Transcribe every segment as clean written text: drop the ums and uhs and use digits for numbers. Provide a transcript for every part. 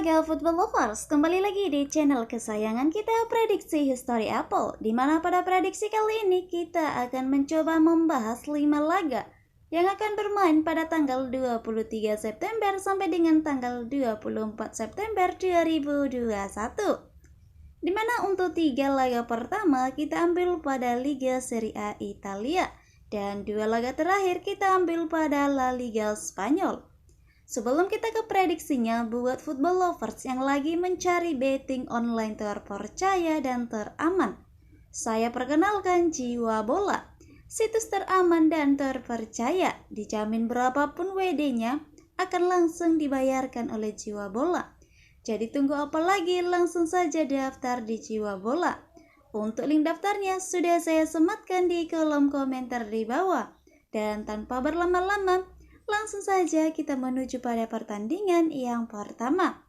Mega Football Lovers, kembali lagi di channel kesayangan kita, Prediksi History Apple, di mana pada prediksi kali ini kita akan mencoba membahas 5 laga yang akan bermain pada tanggal 23 September sampai dengan tanggal 24 September 2021. Di mana untuk 3 laga pertama kita ambil pada Liga Serie A Italia dan 2 laga terakhir kita ambil pada La Liga Spanyol. Sebelum kita ke prediksinya, buat football lovers yang lagi mencari betting online terpercaya dan teraman, saya perkenalkan Jiwa Bola, situs teraman dan terpercaya. Dijamin berapapun WD-nya akan langsung dibayarkan oleh Jiwa Bola. Jadi tunggu apa lagi, langsung saja daftar di Jiwa Bola. Untuk link daftarnya sudah saya sematkan di kolom komentar di bawah. Dan tanpa berlama-lama, langsung saja kita menuju pada pertandingan yang pertama.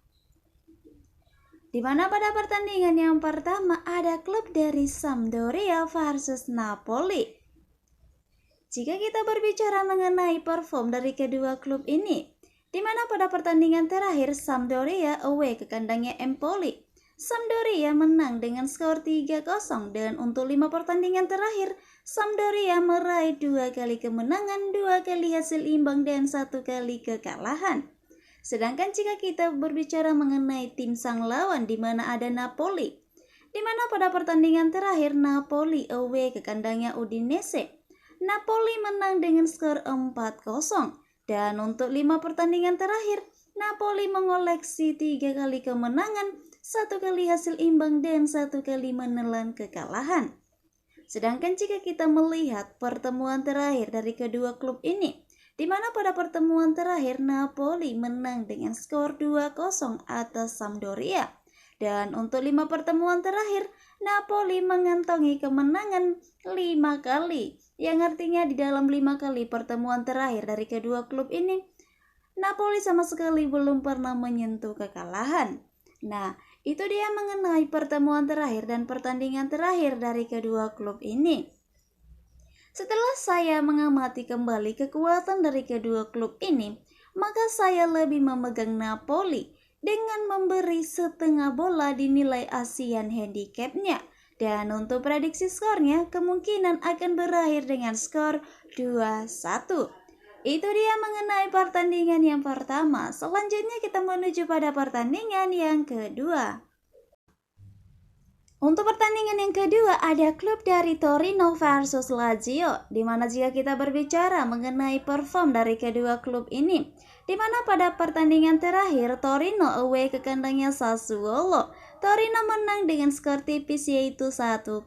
Di mana pada pertandingan yang pertama ada klub dari Sampdoria versus Napoli. Jika kita berbicara mengenai perform dari kedua klub ini, di mana pada pertandingan terakhir Sampdoria away ke kandangnya Empoli, Sampdoria menang dengan skor 3-0 dan untuk 5 pertandingan terakhir Sampdoria meraih 2 kali kemenangan, 2 kali hasil imbang dan 1 kali kekalahan. Sedangkan jika kita berbicara mengenai tim sang lawan di mana ada Napoli, di mana pada pertandingan terakhir Napoli away ke kandangnya Udinese, Napoli menang dengan skor 4-0 dan untuk 5 pertandingan terakhir Napoli mengoleksi 3 kali kemenangan, 1 kali hasil imbang dan 1 kali menelan kekalahan. Sedangkan jika kita melihat pertemuan terakhir dari kedua klub ini, di mana pada pertemuan terakhir Napoli menang dengan skor 2-0 atas Sampdoria. Dan untuk 5 pertemuan terakhir, Napoli mengantongi kemenangan 5 kali. Yang artinya di dalam 5 kali pertemuan terakhir dari kedua klub ini, Napoli sama sekali belum pernah menyentuh kekalahan. Nah, itu dia mengenai pertemuan terakhir dan pertandingan terakhir dari kedua klub ini. Setelah saya mengamati kembali kekuatan dari kedua klub ini, maka saya lebih memegang Napoli dengan memberi setengah bola di nilai Asian handicapnya. Dan untuk prediksi skornya kemungkinan akan berakhir dengan skor 2-1. Itu dia mengenai pertandingan yang pertama. Selanjutnya kita menuju pada pertandingan yang kedua. Untuk pertandingan yang kedua ada klub dari Torino versus Lazio, di mana jika kita berbicara mengenai perform dari kedua klub ini, di mana pada pertandingan terakhir Torino away ke kandangnya Sassuolo, Torino menang dengan skor tipis yaitu 1-0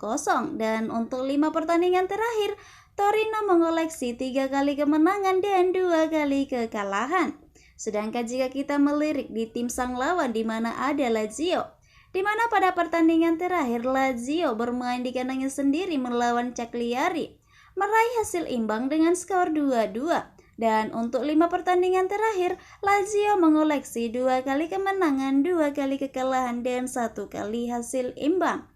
dan untuk 5 pertandingan terakhir Torino mengoleksi 3 kali kemenangan dan 2 kali kekalahan. Sedangkan jika kita melirik di tim sang lawan di mana ada Lazio, di mana pada pertandingan terakhir Lazio bermain di kandangnya sendiri melawan Cagliari, meraih hasil imbang dengan skor 2-2. Dan untuk 5 pertandingan terakhir, Lazio mengoleksi 2 kali kemenangan, 2 kali kekalahan dan 1 kali hasil imbang.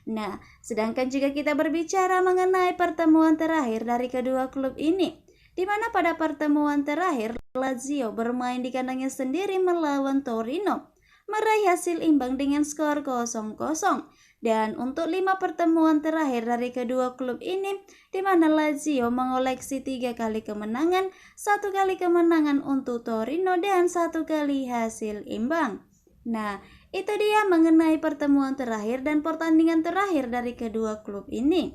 Nah, sedangkan jika kita berbicara mengenai pertemuan terakhir dari kedua klub ini, di mana pada pertemuan terakhir Lazio bermain di kandangnya sendiri melawan Torino, meraih hasil imbang dengan skor 0-0. Dan untuk 5 pertemuan terakhir dari kedua klub ini, di mana Lazio mengoleksi 3 kali kemenangan, 1 kali kemenangan untuk Torino dan 1 kali hasil imbang. Nah, itu dia mengenai pertemuan terakhir dan pertandingan terakhir dari kedua klub ini.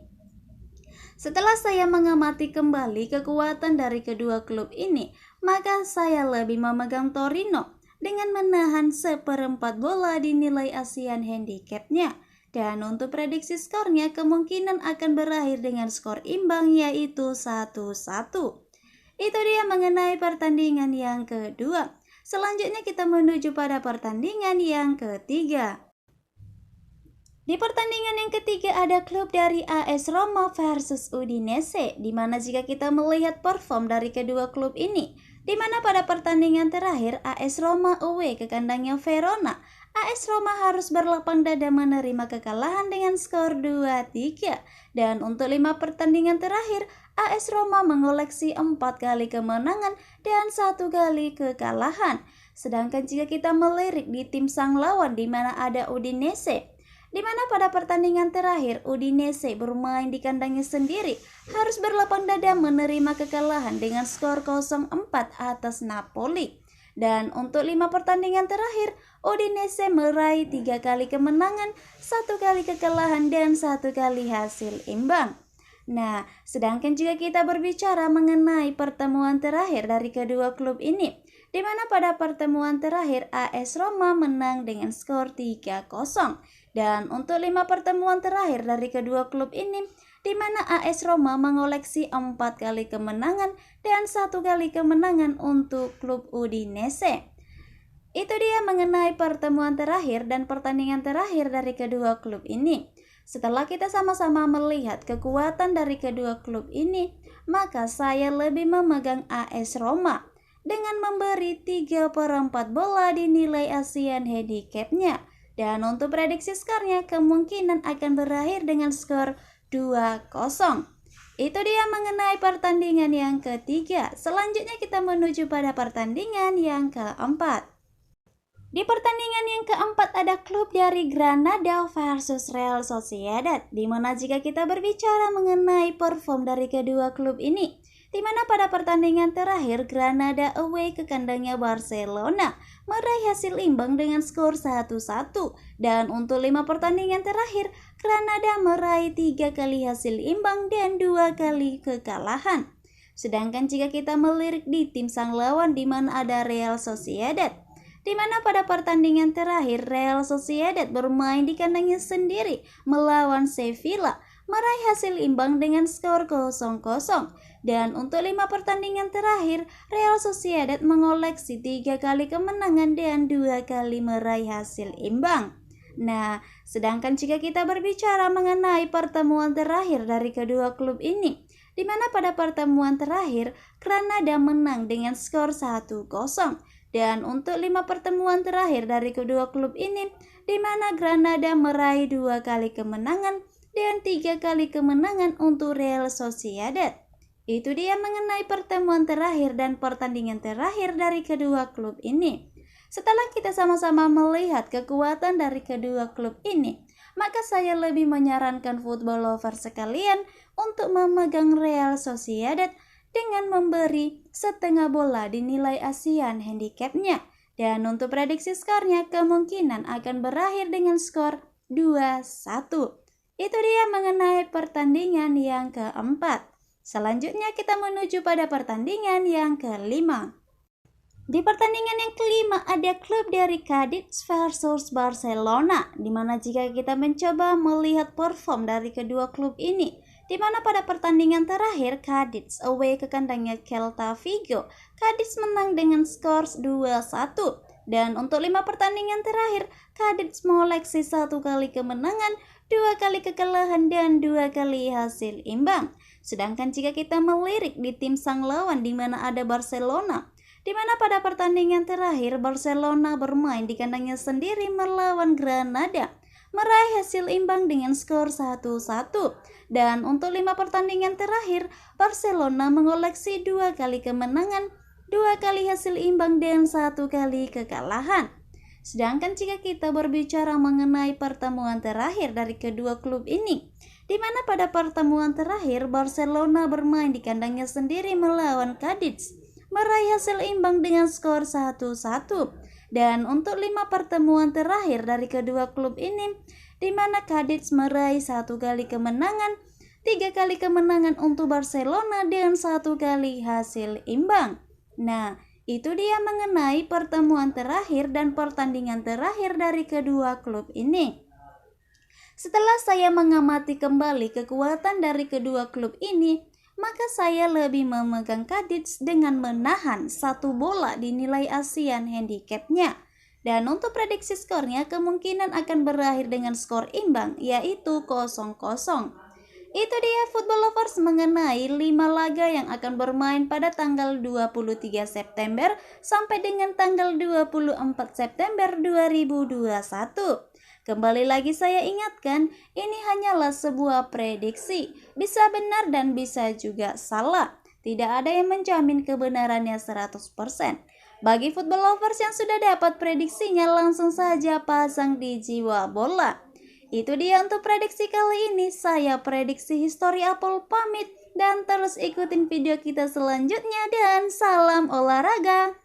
Setelah saya mengamati kembali kekuatan dari kedua klub ini, maka saya lebih memegang Torino dengan menahan 1/4 bola di nilai Asian handicapnya. Dan untuk prediksi skornya kemungkinan akan berakhir dengan skor imbang yaitu 1-1. Itu dia mengenai pertandingan yang kedua. Selanjutnya kita menuju pada pertandingan yang ketiga. Di pertandingan yang ketiga ada klub dari AS Roma versus Udinese, di mana jika kita melihat perform dari kedua klub ini, di mana pada pertandingan terakhir AS Roma away ke kandangnya Verona, AS Roma harus berlapang dada menerima kekalahan dengan skor 2-3. Dan untuk 5 pertandingan terakhir, AS Roma mengoleksi 4 kali kemenangan dan 1 kali kekalahan. Sedangkan jika kita melirik di tim sang lawan di mana ada Udinese, di mana pada pertandingan terakhir Udinese bermain di kandangnya sendiri harus berlapang dada menerima kekalahan dengan skor 0-4 atas Napoli. Dan untuk 5 pertandingan terakhir, Udinese meraih 3 kali kemenangan, 1 kali kekalahan, dan 1 kali hasil imbang. Nah, sedangkan jika kita berbicara mengenai pertemuan terakhir dari kedua klub ini, di mana pada pertemuan terakhir AS Roma menang dengan skor 3-0. Dan untuk 5 pertemuan terakhir dari kedua klub ini, di mana AS Roma mengoleksi 4 kali kemenangan dan 1 kali kemenangan untuk klub Udinese. Itu dia mengenai pertemuan terakhir dan pertandingan terakhir dari kedua klub ini. Setelah kita sama-sama melihat kekuatan dari kedua klub ini, maka saya lebih memegang AS Roma dengan memberi 3/4 bola di nilai ASEAN handicapnya. Dan untuk prediksi skornya kemungkinan akan berakhir dengan skor 2-0. Itu dia mengenai pertandingan yang ketiga. Selanjutnya kita menuju pada pertandingan yang keempat. Di pertandingan yang keempat ada klub dari Granada versus Real Sociedad, di mana jika kita berbicara mengenai perform dari kedua klub ini, di mana pada pertandingan terakhir Granada away ke kandangnya Barcelona meraih hasil imbang dengan skor 1-1, dan untuk 5 pertandingan terakhir Granada meraih 3 kali hasil imbang dan 2 kali kekalahan. Sedangkan jika kita melirik di tim sang lawan di mana ada Real Sociedad, di mana pada pertandingan terakhir Real Sociedad bermain di kandangnya sendiri melawan Sevilla meraih hasil imbang dengan skor 0-0. Dan untuk 5 pertandingan terakhir, Real Sociedad mengoleksi 3 kali kemenangan dan 2 kali meraih hasil imbang. Nah, sedangkan jika kita berbicara mengenai pertemuan terakhir dari kedua klub ini, di mana pada pertemuan terakhir, Granada menang dengan skor 1-0. Dan untuk 5 pertemuan terakhir dari kedua klub ini, di mana Granada meraih 2 kali kemenangan dan 3 kali kemenangan untuk Real Sociedad. Itu dia mengenai pertemuan terakhir dan pertandingan terakhir dari kedua klub ini. Setelah kita sama-sama melihat kekuatan dari kedua klub ini, maka saya lebih menyarankan football lover sekalian untuk memegang Real Sociedad dengan memberi setengah bola di nilai ASEAN handicapnya. Dan untuk prediksi skornya kemungkinan akan berakhir dengan skor 2-1. Itu dia mengenai pertandingan yang keempat. Selanjutnya kita menuju pada pertandingan yang kelima. Di pertandingan yang kelima ada klub dari Cadiz versus Barcelona, di mana jika kita mencoba melihat perform dari kedua klub ini, di mana pada pertandingan terakhir Cadiz away ke kandangnya Celta Vigo, Cadiz menang dengan skor 2-1. Dan untuk 5 pertandingan terakhir, Cadiz mengoleksi 1 kali kemenangan, 2 kali kekalahan, dan 2 kali hasil imbang. Sedangkan jika kita melirik di tim sang lawan di mana ada Barcelona, di mana pada pertandingan terakhir Barcelona bermain di kandangnya sendiri melawan Granada, meraih hasil imbang dengan skor 1-1. Dan untuk 5 pertandingan terakhir, Barcelona mengoleksi 2 kali kemenangan, 2 kali hasil imbang, dan 1 kali kekalahan. Sedangkan jika kita berbicara mengenai pertemuan terakhir dari kedua klub ini, di mana pada pertemuan terakhir Barcelona bermain di kandangnya sendiri melawan Cadiz, meraih hasil imbang dengan skor 1-1. Dan untuk 5 pertemuan terakhir dari kedua klub ini, di mana Cadiz meraih 1 kali kemenangan, 3 kali kemenangan untuk Barcelona, dan 1 kali hasil imbang. Nah, itu dia mengenai pertemuan terakhir dan pertandingan terakhir dari kedua klub ini. Setelah saya mengamati kembali kekuatan dari kedua klub ini, maka saya lebih memegang Cadiz dengan menahan 1 bola di nilai ASEAN handicapnya. Dan untuk prediksi skornya kemungkinan akan berakhir dengan skor imbang, yaitu 0-0. Itu dia football lovers mengenai 5 laga yang akan bermain pada tanggal 23 September sampai dengan tanggal 24 September 2021. Kembali lagi saya ingatkan, ini hanyalah sebuah prediksi, bisa benar dan bisa juga salah. Tidak ada yang menjamin kebenarannya 100%. Bagi football lovers yang sudah dapat prediksinya, langsung saja pasang di jiwa bola. Itu dia untuk prediksi kali ini. Saya prediksi History Apple pamit dan terus ikutin video kita selanjutnya dan salam olahraga.